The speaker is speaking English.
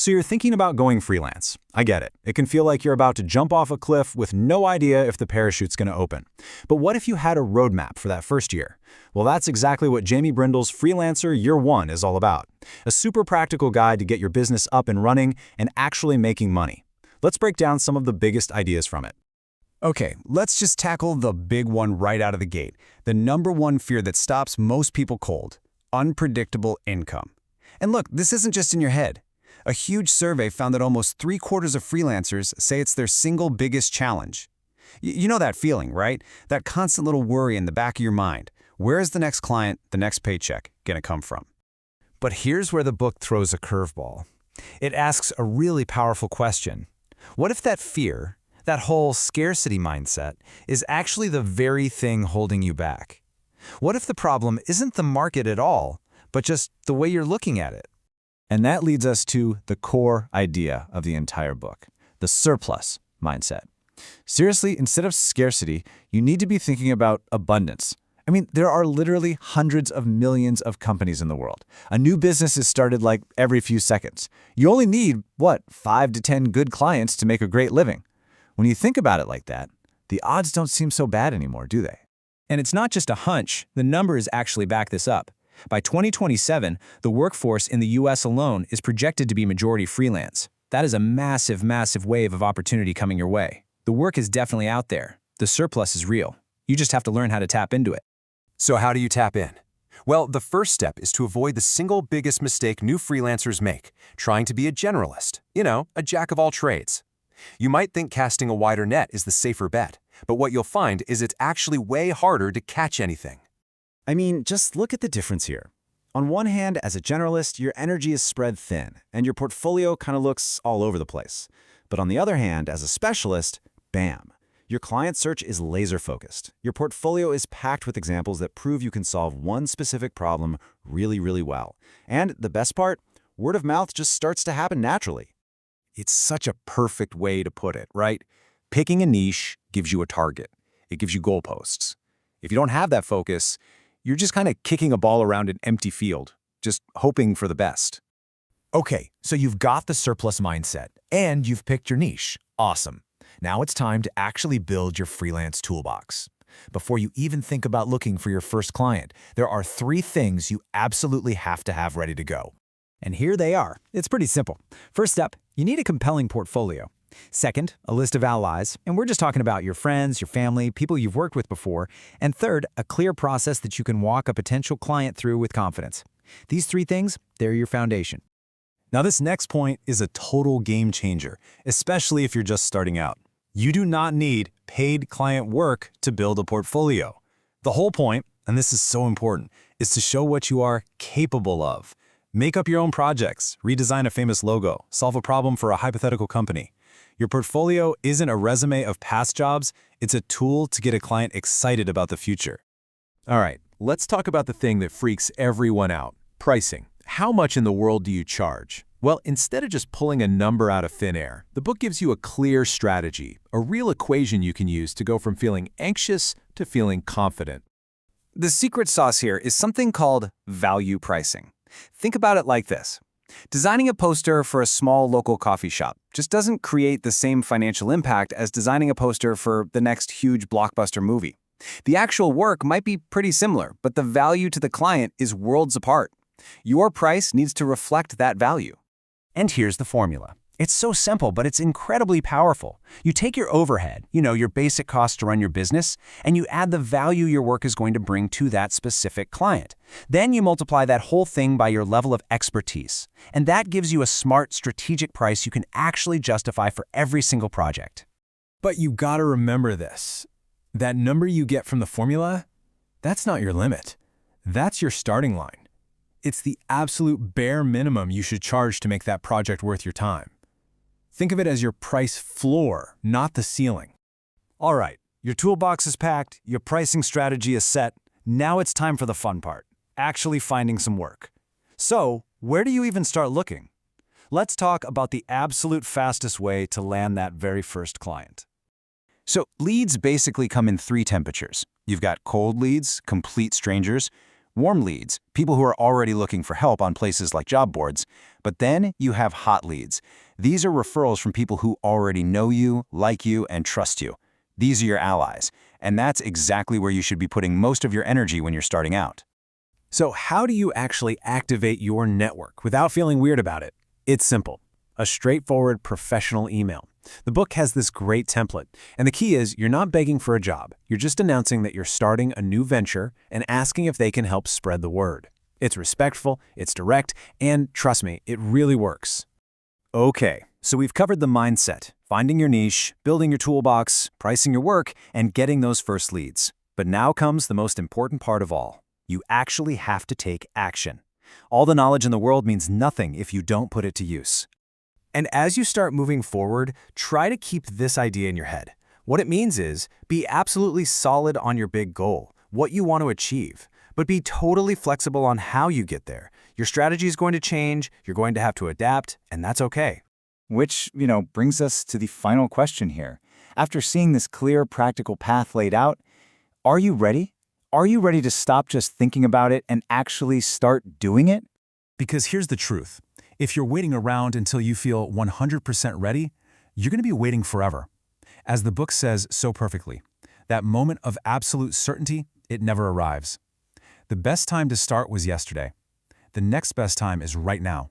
So you're thinking about going freelance. I get it. It can feel like you're about to jump off a cliff with no idea if the parachute's going to open. But what if you had a roadmap for that first year? Well, that's exactly what Jamie Brindle's Freelancer Year 1 is all about. A super practical guide to get your business up and running and actually making money. Let's break down some of the biggest ideas from it. Okay, let's just tackle the big one right out of the gate. The number one fear that stops most people cold: unpredictable income. And look, this isn't just in your head. A huge survey found that almost 3/4 of freelancers say it's their single biggest challenge. You know that feeling, right? That constant little worry in the back of your mind. Where is the next client, the next paycheck, gonna come from? But here's where the book throws a curveball. It asks a really powerful question. What if that fear, that whole scarcity mindset, is actually the very thing holding you back? What if the problem isn't the market at all, but just the way you're looking at it? And that leads us to the core idea of the entire book, the surplus mindset. Seriously, instead of scarcity, you need to be thinking about abundance. I mean, there are literally hundreds of millions of companies in the world. A new business is started like every few seconds. You only need, 5 to 10 good clients to make a great living. When you think about it like that, the odds don't seem so bad anymore, do they? And it's not just a hunch, the numbers actually back this up. By 2027, the workforce in the US alone is projected to be majority freelance. That is a massive, massive wave of opportunity coming your way. The work is definitely out there. The surplus is real. You just have to learn how to tap into it. So how do you tap in? Well, the first step is to avoid the single biggest mistake new freelancers make, trying to be a generalist, a jack of all trades. You might think casting a wider net is the safer bet, but what you'll find is it's actually way harder to catch anything. I mean, just look at the difference here. On one hand, as a generalist, your energy is spread thin, and your portfolio kind of looks all over the place. But on the other hand, as a specialist, bam! Your client search is laser-focused. Your portfolio is packed with examples that prove you can solve one specific problem really, really well. And the best part, word of mouth just starts to happen naturally. It's such a perfect way to put it, right? Picking a niche gives you a target. It gives you goalposts. If you don't have that focus, you're just kind of kicking a ball around an empty field, just hoping for the best. Okay, so you've got the surplus mindset, and you've picked your niche. Awesome. Now it's time to actually build your freelance toolbox. Before you even think about looking for your first client, there are 3 things you absolutely have to have ready to go. And here they are. It's pretty simple. First up, you need a compelling portfolio. Second, a list of allies, and we're just talking about your friends, your family, people you've worked with before. And third, a clear process that you can walk a potential client through with confidence. These 3 things, they're your foundation. Now this next point is a total game changer, especially if you're just starting out. You do not need paid client work to build a portfolio. The whole point, and this is so important, is to show what you are capable of. Make up your own projects, redesign a famous logo, solve a problem for a hypothetical company. Your portfolio isn't a resume of past jobs, it's a tool to get a client excited about the future. All right, let's talk about the thing that freaks everyone out: pricing. How much in the world do you charge? Well, instead of just pulling a number out of thin air, the book gives you a clear strategy, a real equation you can use to go from feeling anxious to feeling confident. The secret sauce here is something called value pricing. Think about it like this. Designing a poster for a small local coffee shop just doesn't create the same financial impact as designing a poster for the next huge blockbuster movie. The actual work might be pretty similar, but the value to the client is worlds apart. Your price needs to reflect that value. And here's the formula. It's so simple, but it's incredibly powerful. You take your overhead, your basic costs to run your business, and you add the value your work is going to bring to that specific client. Then you multiply that whole thing by your level of expertise. And that gives you a smart, strategic price you can actually justify for every single project. But you gotta remember this. That number you get from the formula, that's not your limit. That's your starting line. It's the absolute bare minimum you should charge to make that project worth your time. Think of it as your price floor, not the ceiling. All right, your toolbox is packed, your pricing strategy is set. Now it's time for the fun part, actually finding some work. So, where do you even start looking? Let's talk about the absolute fastest way to land that very first client. So leads basically come in 3 temperatures. You've got cold leads, complete strangers, warm leads, people who are already looking for help on places like job boards. But then you have hot leads. These are referrals from people who already know you, like you, and trust you. These are your allies. And that's exactly where you should be putting most of your energy when you're starting out. So how do you actually activate your network without feeling weird about it? It's simple. A straightforward professional email. The book has this great template, and the key is you're not begging for a job. You're just announcing that you're starting a new venture and asking if they can help spread the word. It's respectful, it's direct, and trust me, it really works. Okay, so we've covered the mindset, finding your niche, building your toolbox, pricing your work, and getting those first leads. But now comes the most important part of all. You actually have to take action. All the knowledge in the world means nothing if you don't put it to use. And as you start moving forward, try to keep this idea in your head. What it means is, be absolutely solid on your big goal, what you want to achieve, but be totally flexible on how you get there. Your strategy is going to change, you're going to have to adapt, and that's okay. Which, brings us to the final question here. After seeing this clear, practical path laid out, are you ready? Are you ready to stop just thinking about it and actually start doing it? Because here's the truth. If you're waiting around until you feel 100% ready, you're going to be waiting forever. As the book says so perfectly, that moment of absolute certainty, it never arrives. The best time to start was yesterday. The next best time is right now.